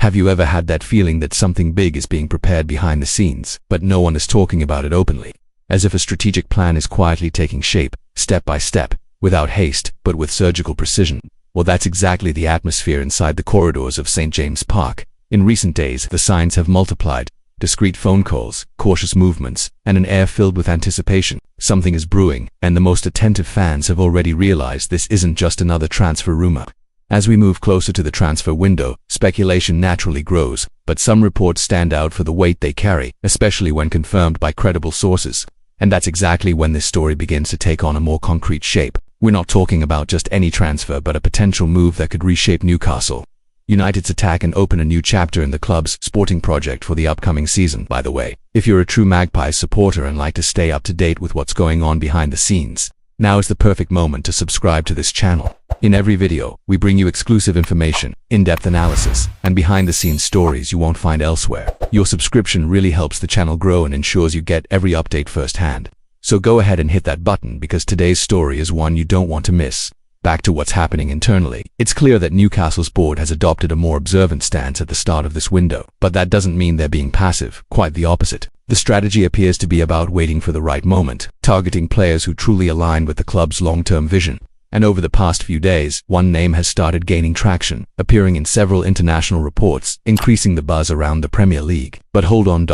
Have you ever had that feeling that something big is being prepared behind the scenes, but no one is talking about it openly? As if a strategic plan is quietly taking shape, step by step, without haste, but with surgical precision. Well, that's exactly the atmosphere inside the corridors of St. James Park. In recent days, the signs have multiplied. Discreet phone calls, cautious movements, and an air filled with anticipation. Something is brewing, and the most attentive fans have already realized this isn't just another transfer rumor. As we move closer to the transfer window, speculation naturally grows, but some reports stand out for the weight they carry, especially when confirmed by credible sources. And that's exactly when this story begins to take on a more concrete shape. We're not talking about just any transfer, but a potential move that could reshape Newcastle United's attack and open a new chapter in the club's sporting project for the upcoming season. By the way, if you're a true Magpies supporter and like to stay up to date with what's going on behind the scenes, now is the perfect moment to subscribe to this channel. In every video, we bring you exclusive information, in-depth analysis, and behind-the-scenes stories you won't find elsewhere. Your subscription really helps the channel grow and ensures you get every update firsthand. So go ahead and hit that button because today's story is one you don't want to miss. Back to what's happening internally. It's clear that Newcastle's board has adopted a more observant stance at the start of this window, but that doesn't mean they're being passive, quite the opposite. The strategy appears to be about waiting for the right moment, targeting players who truly align with the club's long-term vision. And over the past few days, one name has started gaining traction, appearing in several international reports, increasing the buzz around the Premier League. But hold on,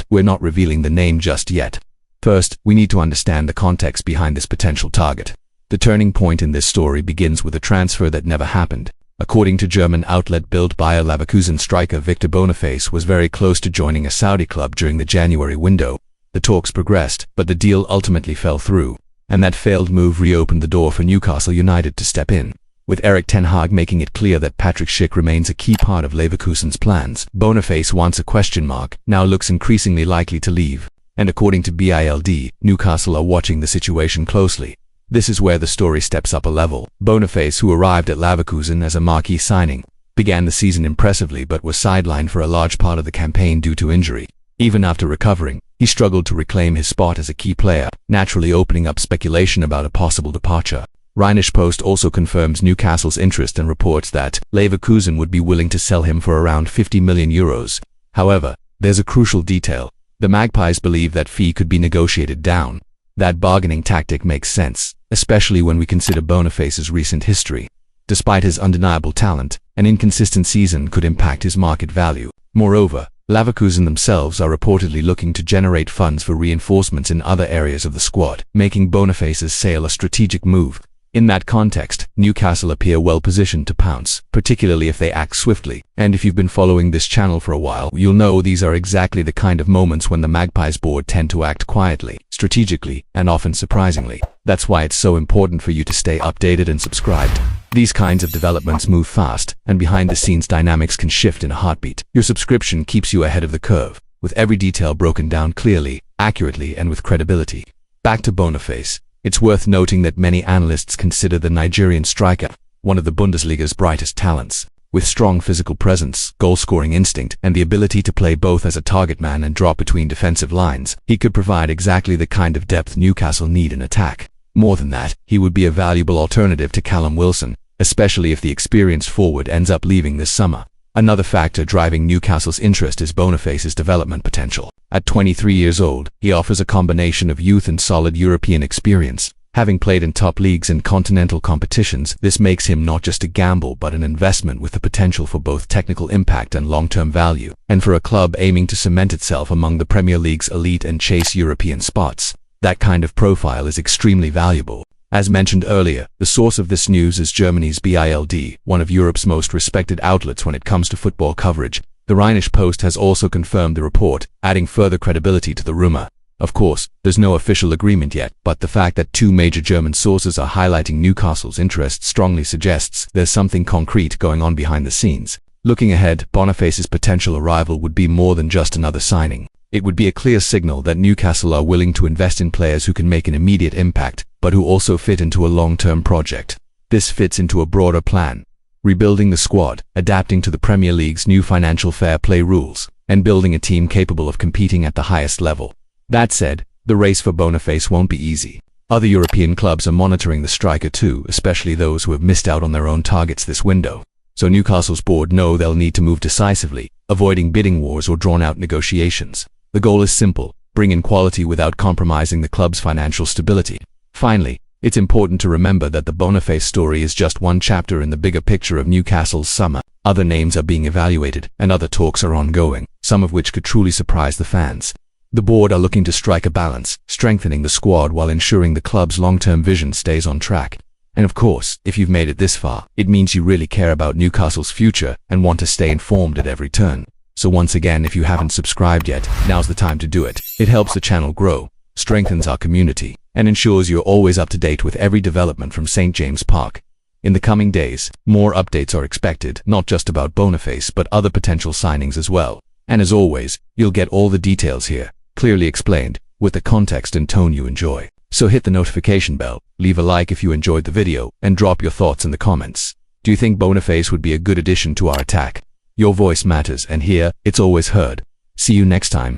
we're not revealing the name just yet. First, we need to understand the context behind this potential target. The turning point in this story begins with a transfer that never happened. According to German outlet Bild, Bayer Leverkusen striker Victor Boniface was very close to joining a Saudi club during the January window. The talks progressed, but the deal ultimately fell through, and that failed move reopened the door for Newcastle United to step in. With Erik ten Hag making it clear that Patrick Schick remains a key part of Leverkusen's plans, Boniface, once a question mark, now looks increasingly likely to leave. And according to Bild, Newcastle are watching the situation closely. This is where the story steps up a level. Boniface, who arrived at Leverkusen as a marquee signing, began the season impressively but was sidelined for a large part of the campaign due to injury. Even after recovering, he struggled to reclaim his spot as a key player, naturally opening up speculation about a possible departure. Rheinische Post also confirms Newcastle's interest and reports that Leverkusen would be willing to sell him for around €50 million. However, there's a crucial detail. The Magpies believe that fee could be negotiated down. That bargaining tactic makes sense, especially when we consider Boniface's recent history. Despite his undeniable talent, an inconsistent season could impact his market value. Moreover, Leverkusen themselves are reportedly looking to generate funds for reinforcements in other areas of the squad, making Boniface's sale a strategic move. In that context, Newcastle appear well positioned to pounce, particularly if they act swiftly. And if you've been following this channel for a while, you'll know these are exactly the kind of moments when the Magpies board tend to act quietly, strategically, and often surprisingly. That's why it's so important for you to stay updated and subscribed. These kinds of developments move fast, and behind-the-scenes dynamics can shift in a heartbeat. Your subscription keeps you ahead of the curve, with every detail broken down clearly, accurately, and with credibility. Back to Boniface. It's worth noting that many analysts consider the Nigerian striker one of the Bundesliga's brightest talents. With strong physical presence, goal-scoring instinct, and the ability to play both as a target man and drop between defensive lines, he could provide exactly the kind of depth Newcastle need in attack. More than that, he would be a valuable alternative to Callum Wilson, especially if the experienced forward ends up leaving this summer. Another factor driving Newcastle's interest is Boniface's development potential. At 23 years old, he offers a combination of youth and solid European experience. Having played in top leagues and continental competitions, this makes him not just a gamble but an investment with the potential for both technical impact and long-term value. And for a club aiming to cement itself among the Premier League's elite and chase European spots, that kind of profile is extremely valuable. As mentioned earlier, the source of this news is Germany's Bild, one of Europe's most respected outlets when it comes to football coverage. The Rheinische Post has also confirmed the report, adding further credibility to the rumor. Of course, there's no official agreement yet, but the fact that two major German sources are highlighting Newcastle's interest strongly suggests there's something concrete going on behind the scenes. Looking ahead, Boniface's potential arrival would be more than just another signing. It would be a clear signal that Newcastle are willing to invest in players who can make an immediate impact, but who also fit into a long-term project. This fits into a broader plan: rebuilding the squad, adapting to the Premier League's new financial fair play rules, and building a team capable of competing at the highest level. That said, the race for Boniface won't be easy. Other European clubs are monitoring the striker too, especially those who have missed out on their own targets this window. so Newcastle's board know they'll need to move decisively, avoiding bidding wars or drawn-out negotiations. The goal is simple: bring in quality without compromising the club's financial stability. Finally, it's important to remember that the Boniface story is just one chapter in the bigger picture of Newcastle's summer. Other names are being evaluated, and other talks are ongoing, some of which could truly surprise the fans. The board are looking to strike a balance, strengthening the squad while ensuring the club's long-term vision stays on track. And of course, if you've made it this far, it means you really care about Newcastle's future and want to stay informed at every turn. So once again, if you haven't subscribed yet, now's the time to do it. It helps the channel grow, strengthens our community, and ensures you're always up to date with every development from St. James Park. In the coming days, more updates are expected, not just about Boniface, but other potential signings as well. And as always, you'll get all the details here, clearly explained, with the context and tone you enjoy. So hit the notification bell, leave a like if you enjoyed the video, and drop your thoughts in the comments. Do you think Boniface would be a good addition to our attack? Your voice matters, and here, it's always heard. See you next time.